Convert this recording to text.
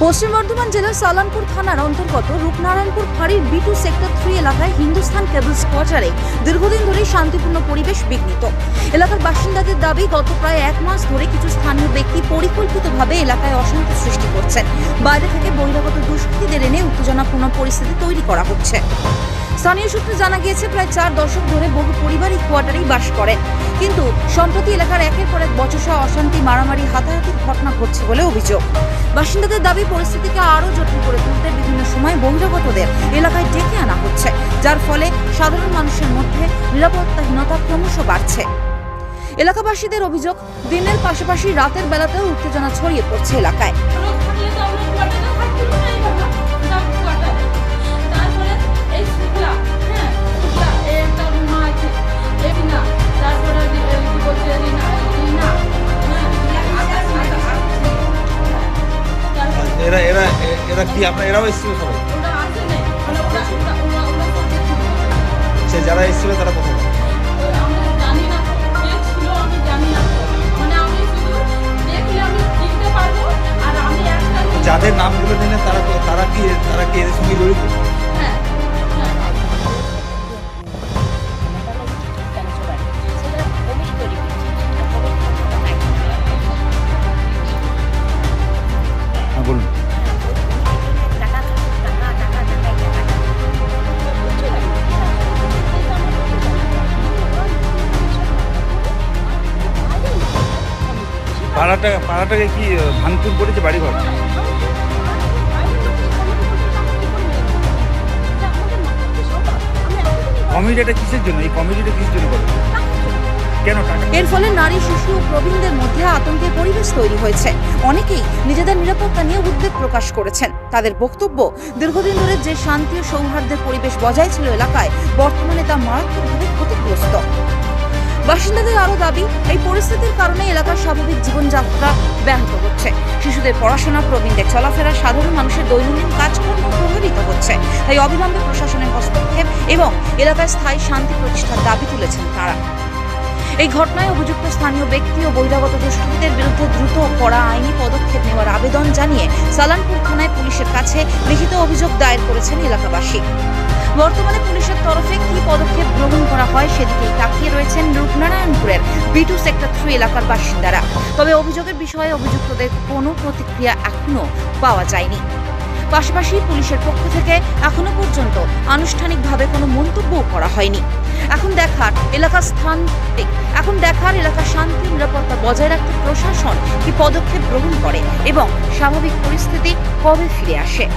পশ্চিম বর্ধমান জেলার সালানপুর থানার অন্তর্গত রূপনারায়ণপুর ফাঁড়ির B2 সেক্টর 3 এলাকায় হিন্দুস্তান কেবলস কোয়ার্টারে দীর্ঘদিন ধরেই শান্তিপূর্ণ পরিবেশ বিঘ্নিত। এলাকার বাসিন্দাদের দাবি, গত প্রায় 1 মাস ধরে কিছু স্থানীয় ব্যক্তি পরিকল্পিতভাবে এলাকায় অশান্তি সৃষ্টি করছেন। বাইরে থেকে বহিরাগত দুষ্কৃতীদের এনে উত্তেজনাপূর্ণ পরিস্থিতি তৈরি করা হচ্ছে। স্থানীয় সূত্রে জানা গিয়েছে, প্রায় 4 দশক ধরে বহু পরিবার এই কোয়ার্টারেই বাস করে, কিন্তু সম্প্রতি এলাকার একের পর এক বচসা অশান্তি, মারামারি, হাতাহাতির ঘটনা ঘটছে বলে অভিযোগ। বাসিন্দাদের দাবি, পরিস্থিতিকে আরও জটিল করে তুলতে বিভিন্ন সময় বহিরাগতদের এলাকায় ডেকে আনা হচ্ছে, যার ফলে সাধারণ মানুষের মধ্যে নিরাপত্তাহীনতা ক্রমশ বাড়ছে। এলাকাবাসীদের অভিযোগ, দিনের পাশাপাশি রাতের বেলাতেও উত্তেজনা ছড়িয়ে পড়ছে এলাকায়। এরা কি আপনার এরাও এসেছিল সবাই? সে যারা এসেছিল তারা কোথায়? যাদের নামগুলো নিলেন তারা কি এর সঙ্গে জড়িত? বলুন। পাড়াটাকে কি ভাঙচুর করেছে বাড়িঘর? কমিটিটা কিসের জন্য? এই কমিটিটা কিসের জন্য করে? কেন? এর ফলে নারী, শিশু ও প্রবীণদের মধ্যে আতঙ্কের পরিবেশ তৈরি হয়েছে। অনেকেই নিজেদের নিরাপত্তা নিয়ে উদ্বেগ প্রকাশ করেছেন। তাদের বক্তব্য, দীর্ঘদিন ধরে যে শান্তি ও সৌহার্দ্যের পরিবেশ বজায় ছিল এলাকায়, বর্তমানে তা মারাত্মকভাবে ক্ষতিগ্রস্ত। বাসিন্দাদের আরও দাবি, এই পরিস্থিতির কারণে এলাকার স্বাভাবিক জীবনযাত্রা ব্যাহত হচ্ছে। শিশুদের পড়াশোনা, প্রবীণদের চলাফেরা, সাধারণ মানুষের দৈনন্দিন কাজকর্ম প্রভাবিত হচ্ছে। তাই অবিলম্বে প্রশাসনের হস্তক্ষেপ এবং এলাকায় স্থায়ী শান্তি প্রতিষ্ঠার দাবি তুলেছেন তারা। এই ঘটনায় অভিযুক্ত স্থানীয় ব্যক্তি ও বহিরাগত দুষ্কৃতীদের বিরুদ্ধে দ্রুত কড়া আইনি পদক্ষেপ নেওয়ার আবেদন জানিয়ে সালানপুর থানায় পুলিশের কাছে লিখিত অভিযোগ দায়ের করেছেন এলাকাবাসী। বর্তমানে পুলিশের তরফে কি পদক্ষেপ গ্রহণ করা হয় সেদিকেই তাকিয়ে রয়েছেন রূপনারায়ণপুরের B2 সেক্টর 3 এলাকার বাসিন্দারা। তবে অভিযোগের বিষয়ে অভিযুক্তদের কোনো প্রতিক্রিয়া এখনো পাওয়া যায়নি। পাশাপাশি পুলিশের পক্ষ থেকে এখনো পর্যন্ত আনুষ্ঠানিকভাবে কোনো মন্তব্যও করা হয়নি। এখন দেখার এলাকার শান্তি নিরাপত্তা বজায় রাখতে প্রশাসন কি পদক্ষেপ গ্রহণ করে এবং স্বাভাবিক পরিস্থিতি কবে ফিরে আসে।